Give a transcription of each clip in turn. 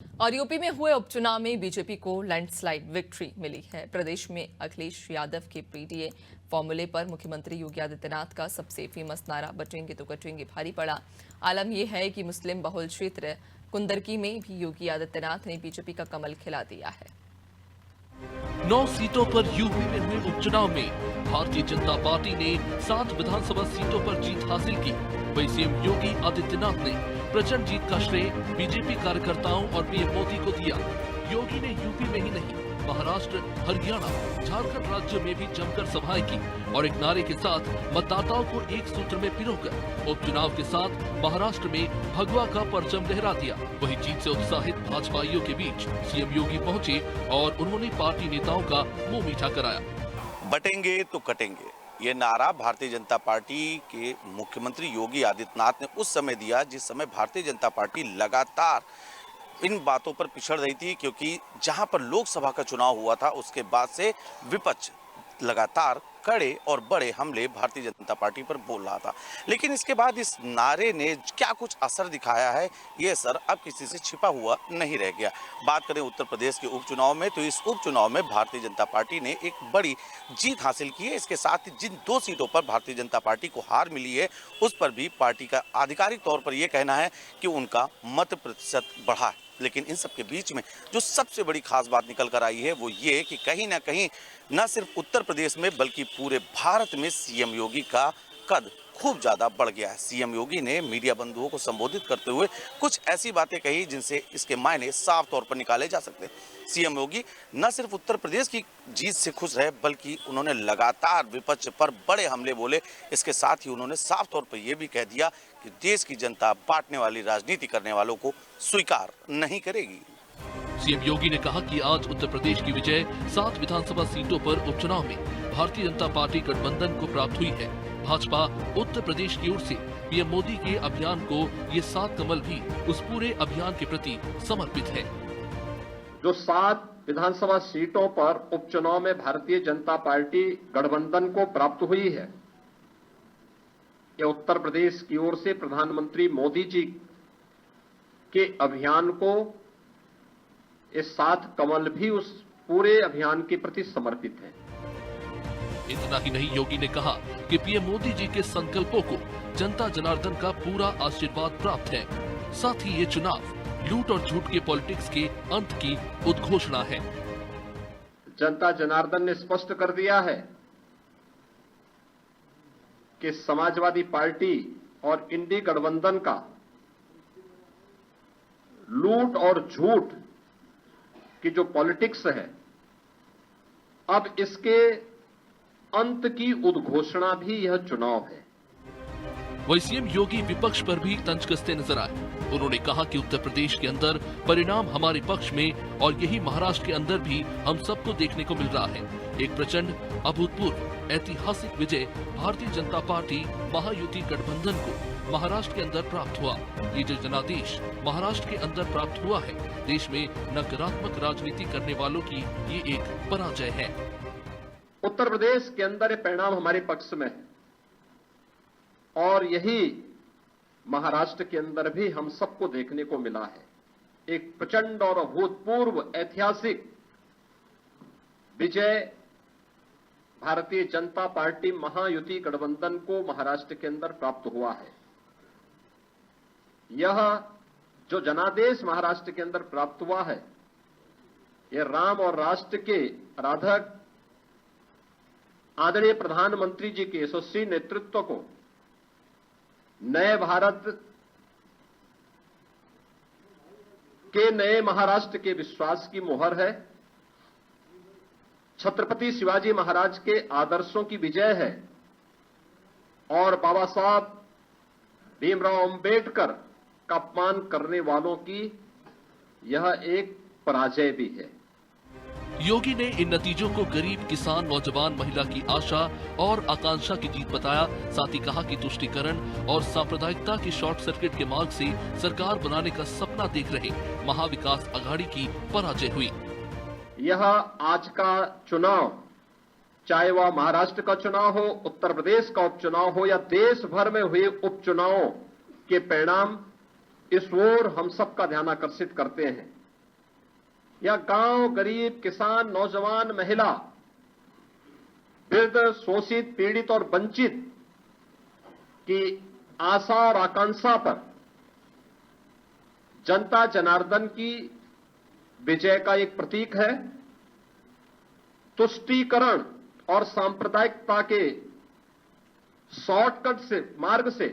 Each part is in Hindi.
और यूपी में हुए उपचुनाव में बीजेपी को लैंडस्लाइड विक्ट्री मिली है। प्रदेश में अखिलेश यादव के पीडीए फॉर्मूले पर मुख्यमंत्री योगी आदित्यनाथ का सबसे फेमस नारा बटेंगे तो कटेंगे भारी पड़ा। आलम यह है कि मुस्लिम बहुल क्षेत्र कुंदरकी में भी योगी आदित्यनाथ ने बीजेपी का कमल खिला दिया है। 9 सीटों पर यूपी में हुए उपचुनाव में भारतीय जनता पार्टी ने 7 विधानसभा सीटों पर जीत हासिल की। वहीं सीएम योगी आदित्यनाथ ने प्रचंड जीत का श्रेय बीजेपी कार्यकर्ताओं और पीएम मोदी को दिया। योगी ने यूपी में ही नहीं, महाराष्ट्र, हरियाणा, झारखंड राज्य में भी जमकर सभाएं की और एक नारे के साथ मतदाताओं को एक सूत्र में पिरोकर उपचुनाव के साथ महाराष्ट्र में भगवा का परचम लहरा दिया। वहीं जीत से उत्साहित भाजपाइयों के बीच सीएम योगी पहुंचे और उन्होंने पार्टी नेताओं का मुंह मीठा कराया। बटेंगे तो कटेंगे, ये नारा भारतीय जनता पार्टी के मुख्यमंत्री योगी आदित्यनाथ ने उस समय दिया जिस समय भारतीय जनता पार्टी लगातार इन बातों पर पिछड़ रही थी, क्योंकि जहां पर लोकसभा का चुनाव हुआ था उसके बाद से विपक्ष लगातार कड़े और बड़े हमले भारतीय जनता पार्टी पर बोल रहा था। लेकिन इसके बाद इस नारे ने क्या कुछ असर दिखाया है, ये असर अब किसी से छिपा हुआ नहीं रह गया। बात करें उत्तर प्रदेश के उपचुनाव में, तो इस उपचुनाव में भारतीय जनता पार्टी ने एक बड़ी जीत हासिल की है। इसके साथ ही जिन 2 सीटों पर भारतीय जनता पार्टी को हार मिली है उस पर भी पार्टी का आधिकारिक तौर पर यह कहना है कि उनका मत प्रतिशत बढ़ा है। लेकिन इन सब के बीच में जो सबसे बड़ी खास बात निकल कर आई है वो ये कि कहीं ना कहीं न सिर्फ उत्तर प्रदेश में बल्कि पूरे भारत में सीएम योगी का कद खूब ज़्यादा बढ़ गया है। सीएम योगी ने मीडिया बंधुओं को संबोधित करते हुए कुछ ऐसी बातें कही जिनसे इसके मायने साफ तौर पर निकाले जा सकते हैं। सीएम योगी न सिर्फ उत्तर प्रदेश की जीत से खुश रहे बल्कि उन्होंने लगातार विपक्ष पर बड़े हमले बोले। इसके साथ ही उन्होंने साफ तौर पर यह भी कह दिया कि देश की जनता बांटने वाली राजनीति करने वालों को स्वीकार नहीं करेगी। सीएम योगी ने कहा कि आज उत्तर प्रदेश की विजय 7 विधानसभा सीटों पर उपचुनाव में भारतीय जनता पार्टी गठबंधन को प्राप्त हुई है। भाजपा उत्तर प्रदेश की ओर से पीएम मोदी के अभियान को ये 7 कमल भी उस पूरे अभियान के प्रति समर्पित है। जो 7 विधानसभा सीटों पर उपचुनाव में भारतीय जनता पार्टी गठबंधन को प्राप्त हुई है, ये उत्तर प्रदेश की ओर से प्रधानमंत्री मोदी जी के अभियान को ये 7 कमल भी उस पूरे अभियान के प्रति समर्पित है। इतना ही नहीं, योगी ने कहा कि पीएम मोदी जी के संकल्पों को जनता जनार्दन का पूरा आशीर्वाद प्राप्त है। साथ ही ये चुनाव लूट और झूठ के पॉलिटिक्स के अंत की उद्घोषणा है। जनता जनार्दन ने स्पष्ट कर दिया है कि समाजवादी पार्टी और इंडी गठबंधन का लूट और झूठ की जो पॉलिटिक्स है, अब इसके अंत की उद्घोषणा भी यह चुनाव है। वही सीएम योगी विपक्ष पर भी तंज कसते नजर आए। उन्होंने कहा कि उत्तर प्रदेश के अंदर परिणाम हमारे पक्ष में और यही महाराष्ट्र के अंदर भी हम सबको देखने को मिल रहा है। एक प्रचंड, अभूतपूर्व, ऐतिहासिक विजय भारतीय जनता पार्टी महायुति गठबंधन को महाराष्ट्र के अंदर प्राप्त हुआ। ये जो जनादेश महाराष्ट्र के अंदर प्राप्त हुआ है, देश में नकारात्मक राजनीति करने वालों की ये एक पराजय है। उत्तर प्रदेश के अंदर ये परिणाम हमारे पक्ष में है और यही महाराष्ट्र के अंदर भी हम सबको देखने को मिला है। एक प्रचंड और अभूतपूर्व ऐतिहासिक विजय भारतीय जनता पार्टी महायुति गठबंधन को महाराष्ट्र के अंदर प्राप्त हुआ है। यह जो जनादेश महाराष्ट्र के अंदर प्राप्त हुआ है, यह राम और राष्ट्र के आराधक आदरणीय प्रधानमंत्री जी के यशस्वी नेतृत्व को नए भारत के नए महाराष्ट्र के विश्वास की मोहर है। छत्रपति शिवाजी महाराज के आदर्शों की विजय है और बाबा साहब भीमराव अंबेडकर का अपमान करने वालों की यह एक पराजय भी है। योगी ने इन नतीजों को गरीब, किसान, नौजवान, महिला की आशा और आकांक्षा की जीत बताया। साथ ही कहा कि तुष्टीकरण और सांप्रदायिकता की शॉर्ट सर्किट के मार्ग से सरकार बनाने का सपना देख रहे महाविकास आघाड़ी की पराजय हुई। यह आज का चुनाव, चाहे वह महाराष्ट्र का चुनाव हो, उत्तर प्रदेश का उपचुनाव हो या देश भर में हुए उपचुनावों के परिणाम, इस ओर हम सबका ध्यान आकर्षित करते हैं या गांव, गरीब, किसान, नौजवान, महिला, वृद्ध, शोषित, पीड़ित और वंचित की आशा और आकांक्षा पर जनता जनार्दन की विजय का एक प्रतीक है। तुष्टीकरण और सांप्रदायिकता के शॉर्टकट से मार्ग से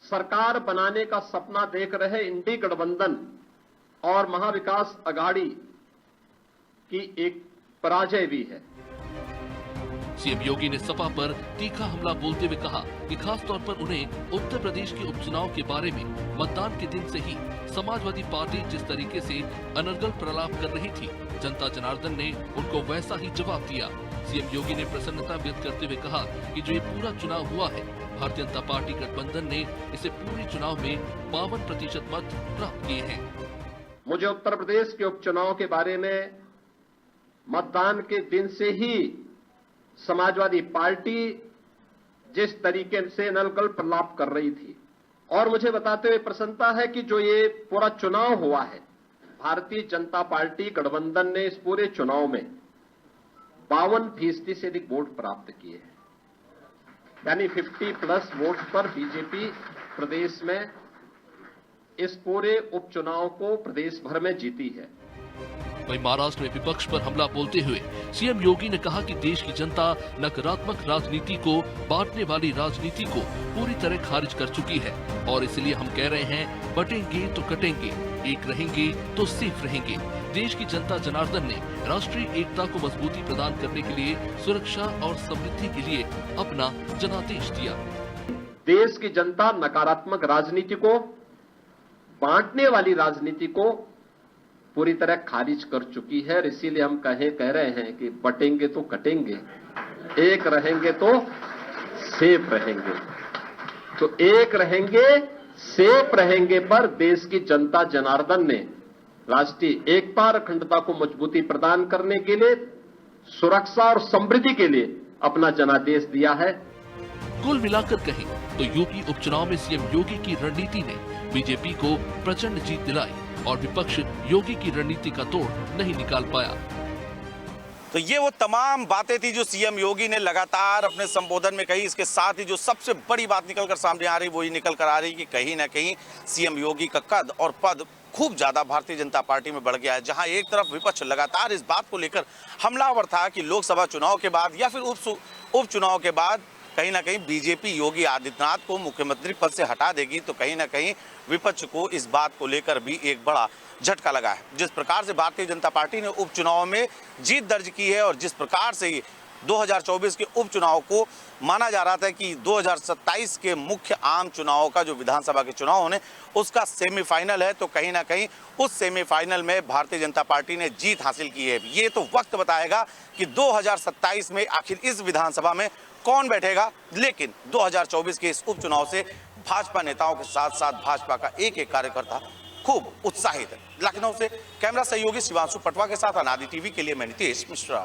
सरकार बनाने का सपना देख रहे इंडी गठबंधन और महाविकास अघाड़ी की एक पराजय भी है। सीएम योगी ने सपा पर तीखा हमला बोलते हुए कहा कि खास तौर पर उन्हें उत्तर प्रदेश के उपचुनाव के बारे में मतदान के दिन से ही समाजवादी पार्टी जिस तरीके से अनर्गल प्रलाप कर रही थी, जनता जनार्दन ने उनको वैसा ही जवाब दिया। सीएम योगी ने प्रसन्नता व्यक्त करते हुए कहा कि जो ये पूरा चुनाव हुआ है, भारतीय जनता पार्टी गठबंधन ने इसे पूरे चुनाव में 52% मत प्राप्त किए हैं। मुझे उत्तर प्रदेश के उपचुनाव के बारे में मतदान के दिन से ही समाजवादी पार्टी जिस तरीके से अनर्गल प्रलाप कर रही थी, और मुझे बताते हुए प्रसन्नता है कि जो ये पूरा चुनाव हुआ है, भारतीय जनता पार्टी गठबंधन ने इस पूरे चुनाव में 52% से अधिक वोट प्राप्त किए हैं, यानी 50+ वोट पर बीजेपी प्रदेश में इस पूरे उपचुनाव को प्रदेश भर में जीती है। वहीं महाराष्ट्र में विपक्ष पर हमला बोलते हुए सीएम योगी ने कहा कि देश की जनता नकारात्मक राजनीति को, बांटने वाली राजनीति को पूरी तरह खारिज कर चुकी है और इसलिए हम कह रहे हैं, बटेंगे तो कटेंगे, एक रहेंगे तो सेफ रहेंगे। देश की जनता जनार्दन ने राष्ट्रीय एकता को मजबूती प्रदान करने के लिए सुरक्षा और समृद्धि के लिए अपना जनादेश दिया। देश की जनता नकारात्मक राजनीति को, बांटने वाली राजनीति को पूरी तरह खारिज कर चुकी है और इसीलिए हम कह रहे हैं कि बटेंगे तो कटेंगे, एक रहेंगे तो सेफ रहेंगे। तो एक रहेंगे, सेफ रहेंगे पर देश की जनता जनार्दन ने राष्ट्रीय एकता और अखंडता को मजबूती प्रदान करने के लिए, सुरक्षा और समृद्धि के लिए अपना जनादेश दिया है। कुल मिलाकर कहें तो यूपी उपचुनाव में सीएम योगी की रणनीति ने बीजेपी को प्रचंड जीत दिलाई और विपक्ष योगी की रणनीति का तोड़ नहीं निकाल पाया। तो ये वो तमाम बातें थी जो सीएम योगी ने लगातार अपने संबोधन में कही। इसके साथ ही जो सबसे बड़ी बात निकलकर सामने आ रही, वही निकल कर आ रही कि कहीं ना कहीं सीएम योगी का कद और पद खूब ज्यादा भारतीय जनता पार्टी में बढ़ गया है। जहां एक तरफ विपक्ष लगातार इस बात को लेकर हमलावर था कि लोकसभा चुनाव के बाद या फिर उपचुनाव के बाद कहीं ना कहीं बीजेपी योगी आदित्यनाथ को मुख्यमंत्री पद से हटा देगी, तो कहीं ना कहीं विपक्ष को इस बात को लेकर भी एक बड़ा झटका लगा है। जिस प्रकार से भारतीय जनता पार्टी ने उपचुनाव में जीत दर्ज की है और जिस प्रकार से 2024 के उपचुनाव को माना जा रहा था कि 2027 के मुख्य आम चुनाव का जो विधानसभा के चुनाव होने उसका सेमीफाइनल है, तो कहीं ना कहीं उस सेमीफाइनल में भारतीय जनता पार्टी ने जीत हासिल की है। ये तो वक्त बताएगा कि 2027 में आखिर इस विधानसभा में कौन बैठेगा, लेकिन 2024 के इस उपचुनाव से भाजपा नेताओं के साथ साथ भाजपा का एक एक कार्यकर्ता खूब उत्साहित है। लखनऊ से कैमरा सहयोगी शिवांशु पटवा के साथ अनादि टीवी के लिए मैं नितेश मिश्रा।